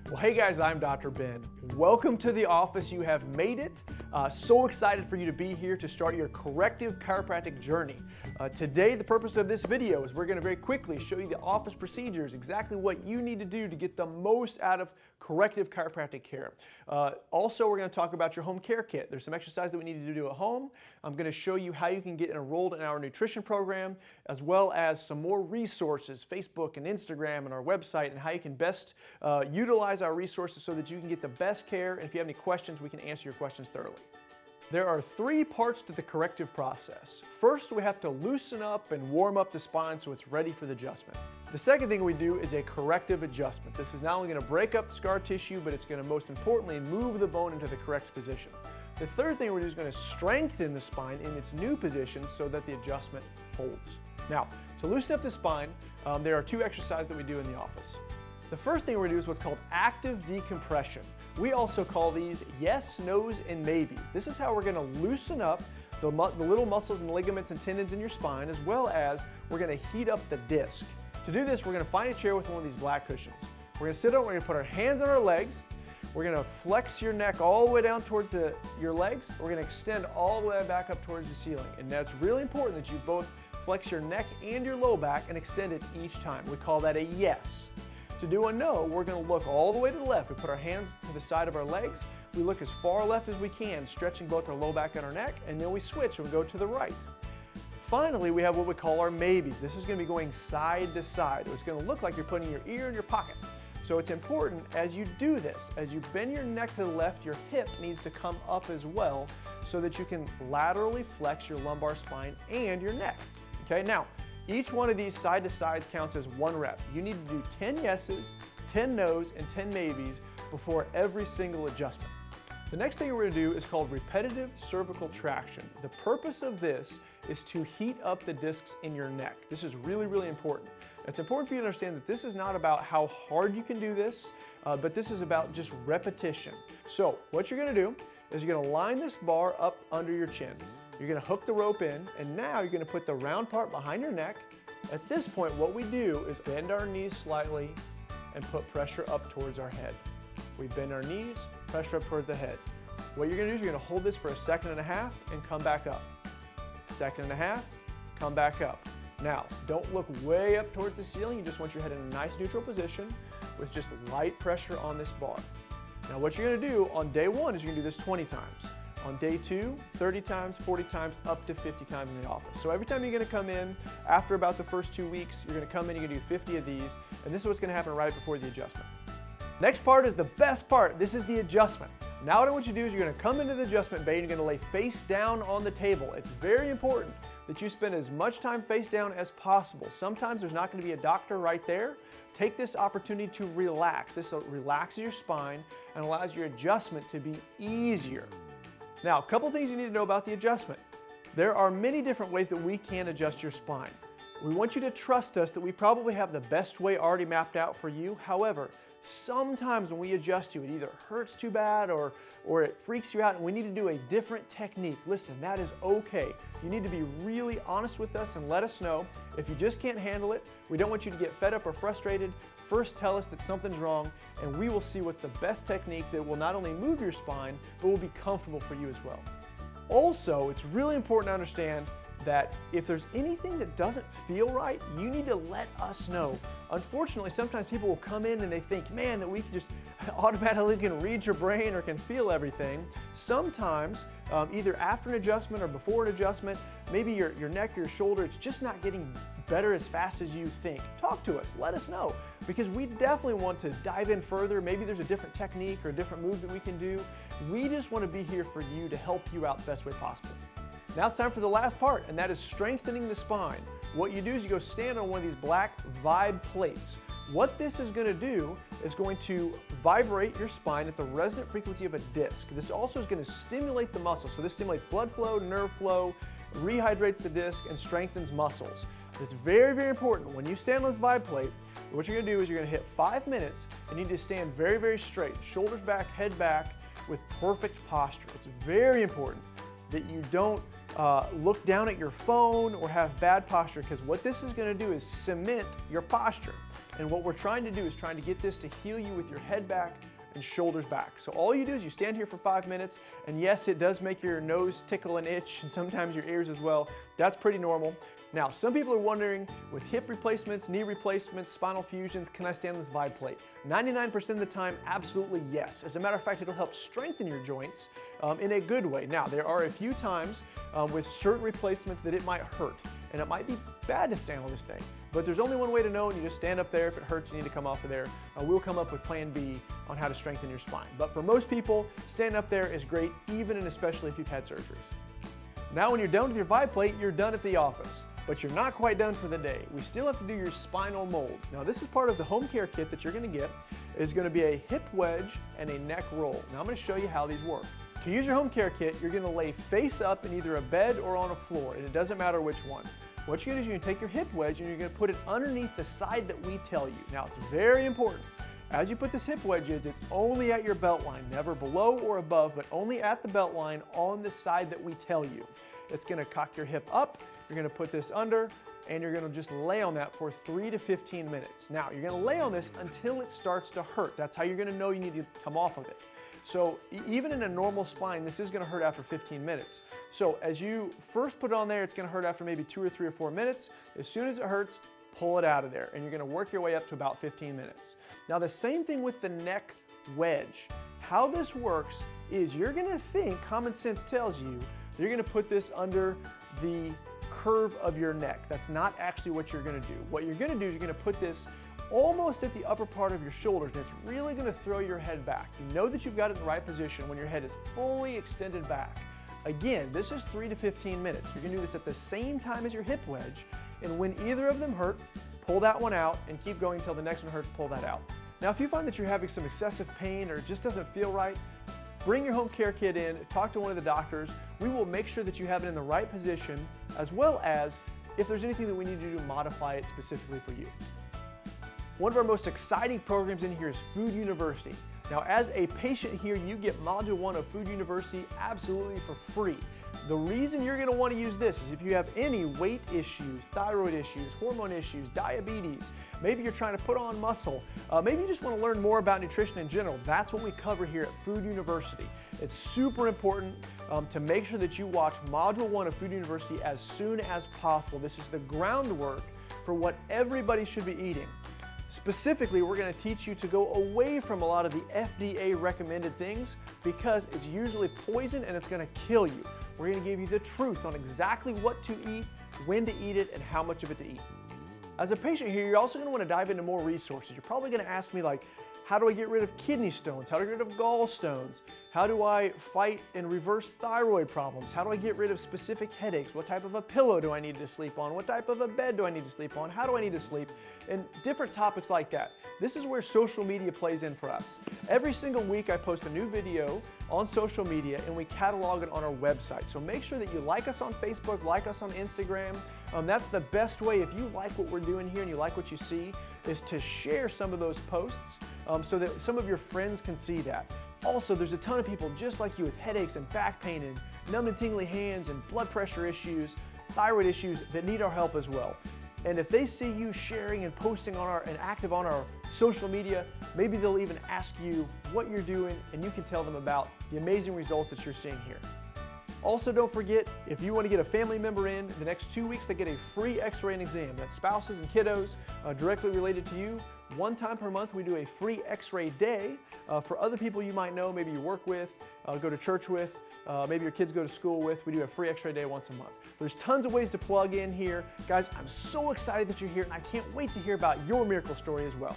Well, hey guys, I'm Dr. Ben. Welcome to the office. You have made it. So excited for you to be here to start your corrective chiropractic journey. Today, the purpose of this video is we're going to very quickly show you the office procedures, exactly what you need to do to get the most out of corrective chiropractic care. Also, we're going to talk about your home care kit. There's some exercise that we need to do at home. I'm going to show you how you can get enrolled in our nutrition program, as well as some more resources, Facebook and Instagram and our website, and how you can best utilize our resources so that you can get the best care. And if you have any questions, we can answer your questions thoroughly. There are three parts to the corrective process. First, we have to loosen up and warm up the spine so it's ready for the adjustment. The second thing we do is a corrective adjustment. This is not only going to break up scar tissue, but it's going to most importantly move the bone into the correct position. The third thing we're going to do is going to strengthen the spine in its new position so that the adjustment holds. Now, to loosen up the spine, there are two exercises that we do in the office. The first thing we're going to do is what's called active decompression. We also call these yes, no's, and maybes. This is how we're going to loosen up the little muscles and ligaments and tendons in your spine, as well as we're going to heat up the disc. To do this, we're going to find a chair with one of these black cushions. We're going to sit up, we're going to put our hands on our legs. We're going to flex your neck all the way down towards your legs. We're going to extend all the way back up towards the ceiling. And that's really important that you both flex your neck and your low back and extend it each time. We call that a yes. To do a no, we're going to look all the way to the left. We put our hands to the side of our legs. We look as far left as we can, stretching both our low back and our neck, and then we switch and we go to the right. Finally, we have what we call our maybes. This is going to be going side to side. It's going to look like you're putting your ear in your pocket. So it's important as you do this, as you bend your neck to the left, your hip needs to come up as well so that you can laterally flex your lumbar spine and your neck. Okay, now, each one of these side to sides counts as one rep. You need to do 10 yeses, 10 nos, and 10 maybes before every single adjustment. The next thing we're going to do is called repetitive cervical traction. The purpose of this is to heat up the discs in your neck. This is really, really important. It's important for you to understand that this is not about how hard you can do this, but this is about just repetition. So what you're going to do is you're going to line this bar up under your chin. You're going to hook the rope in, and now you're going to put the round part behind your neck. At this point, what we do is bend our knees slightly and put pressure up towards our head. We bend our knees, pressure up towards the head. What you're going to do is you're going to hold this for a second and a half and come back up. Second and a half, come back up. Now, don't look way up towards the ceiling. You just want your head in a nice neutral position with just light pressure on this bar. Now, what you're going to do on day one is you're going to do this 20 times. On day 2, 30 times, 40 times, up to 50 times in the office. So every time you're going to come in, after about the first 2 weeks, you're going to come in, you're going to do 50 of these, and this is what's going to happen right before the adjustment. Next part is the best part. This is the adjustment. Now what I want you to do is you're going to come into the adjustment bay and you're going to lay face down on the table. It's very important that you spend as much time face down as possible. Sometimes there's not going to be a doctor right there. Take this opportunity to relax. This relaxes your spine and allows your adjustment to be easier. Now, a couple things you need to know about the adjustment. There are many different ways that we can adjust your spine. We want you to trust us that we probably have the best way already mapped out for you. However, sometimes when we adjust you, it either hurts too bad or it freaks you out and we need to do a different technique. Listen, that is okay. You need to be really honest with us and let us know. If you just can't handle it, we don't want you to get fed up or frustrated. First tell us that something's wrong and we will see what's the best technique that will not only move your spine, but will be comfortable for you as well. Also, it's really important to understand that if there's anything that doesn't feel right, you need to let us know. Unfortunately, sometimes people will come in and they think, man, that we can just automatically can read your brain or can feel everything. Sometimes, either after an adjustment or before an adjustment, maybe your neck or your shoulder, it's just not getting better as fast as you think. Talk to us, let us know, because we definitely want to dive in further. Maybe there's a different technique or a different move that we can do. We just want to be here for you to help you out the best way possible. Now it's time for the last part, and that is strengthening the spine. What you do is you go stand on one of these black Vibe plates. What this is going to do is going to vibrate your spine at the resonant frequency of a disc. This also is going to stimulate the muscles. So this stimulates blood flow, nerve flow, rehydrates the disc, and strengthens muscles. It's very, very important. When you stand on this Vibe plate, what you're going to do is you're going to hit 5 minutes, and you need to stand very, very straight. Shoulders back, head back, with perfect posture. It's very important that you don't look down at your phone or have bad posture, because what this is going to do is cement your posture. And what we're trying to do is trying to get this to heal you with your head back and shoulders back. So all you do is you stand here for 5 minutes, and yes, it does make your nose tickle and itch, and sometimes your ears as well. That's pretty normal. Now, some people are wondering, with hip replacements, knee replacements, spinal fusions, can I stand on this Vibe plate? 99% of the time, absolutely yes. As a matter of fact, it'll help strengthen your joints in a good way. Now, there are a few times with certain replacements that it might hurt, and it might be bad to stand on this thing. But there's only one way to know, and you just stand up there. If it hurts, you need to come off of there. We'll come up with plan B on how to strengthen your spine. But for most people, standing up there is great, even and especially if you've had surgeries. Now, when you're done with your Vibe plate, you're done at the office. But you're not quite done for the day. We still have to do your spinal molds. Now, this is part of the home care kit that you're going to get. It's going to be a hip wedge and a neck roll. Now, I'm going to show you how these work. To use your home care kit, you're going to lay face up in either a bed or on a floor, and it doesn't matter which one. What you're going to do is you're going to take your hip wedge and you're going to put it underneath the side that we tell you. Now, it's very important. As you put this hip wedge in, it's only at your belt line, never below or above, but only at the belt line on the side that we tell you. It's going to cock your hip up, you're going to put this under, and you're going to just lay on that for 3 to 15 minutes. Now, you're going to lay on this until it starts to hurt. That's how you're going to know you need to come off of it. So even in a normal spine, this is going to hurt after 15 minutes. So as you first put it on there, it's going to hurt after maybe 2 or 3 or 4 minutes. As soon as it hurts, pull it out of there, and you're going to work your way up to about 15 minutes. Now, the same thing with the neck wedge. How this works is you're going to think, common sense tells you, you're going to put this under the curve of your neck. That's not actually what you're going to do. What you're going to do is you're going to put this almost at the upper part of your shoulders, and it's really going to throw your head back. You know that you've got it in the right position when your head is fully extended back. Again, this is 3 to 15 minutes. You're going to do this at the same time as your hip wedge, and when either of them hurt, pull that one out and keep going until the next one hurts, pull that out. Now, if you find that you're having some excessive pain or it just doesn't feel right, bring your home care kit in, talk to one of the doctors. We will make sure that you have it in the right position, as well as if there's anything that we need to do to modify it specifically for you. One of our most exciting programs in here is Food University. Now, as a patient here, you get Module 1 of Food University absolutely for free. The reason you're going to want to use this is if you have any weight issues, thyroid issues, hormone issues, diabetes, maybe you're trying to put on muscle, maybe you just want to learn more about nutrition in general. That's what we cover here at Food University. It's super important to make sure that you watch Module 1 of Food University as soon as possible. This is the groundwork for what everybody should be eating. Specifically, we're going to teach you to go away from a lot of the FDA recommended things because it's usually poison and it's going to kill you. We're going to give you the truth on exactly what to eat, when to eat it, and how much of it to eat. As a patient here, you're also going to want to dive into more resources. You're probably going to ask me like, how do I get rid of kidney stones? How do I get rid of gallstones? How do I fight and reverse thyroid problems? How do I get rid of specific headaches? What type of a pillow do I need to sleep on? What type of a bed do I need to sleep on? How do I need to sleep? And different topics like that. This is where social media plays in for us. Every single week I post a new video on social media and we catalog it on our website. So make sure that you like us on Facebook, like us on Instagram. That's the best way. If you like what we're doing here and you like what you see, is to share some of those posts so that some of your friends can see that. Also, there's a ton of people just like you with headaches and back pain and numb and tingly hands and blood pressure issues, thyroid issues that need our help as well. And if they see you sharing and posting on and active on our social media, maybe they'll even ask you what you're doing and you can tell them about the amazing results that you're seeing here. Also, don't forget, if you want to get a family member in the next 2 weeks, they get a free x-ray and exam. That's spouses and kiddos directly related to you. One time per month, we do a free x-ray day for other people you might know, maybe you work with, go to church with, maybe your kids go to school with. We do a free x-ray day once a month. There's tons of ways to plug in here. Guys, I'm so excited that you're here, and I can't wait to hear about your miracle story as well.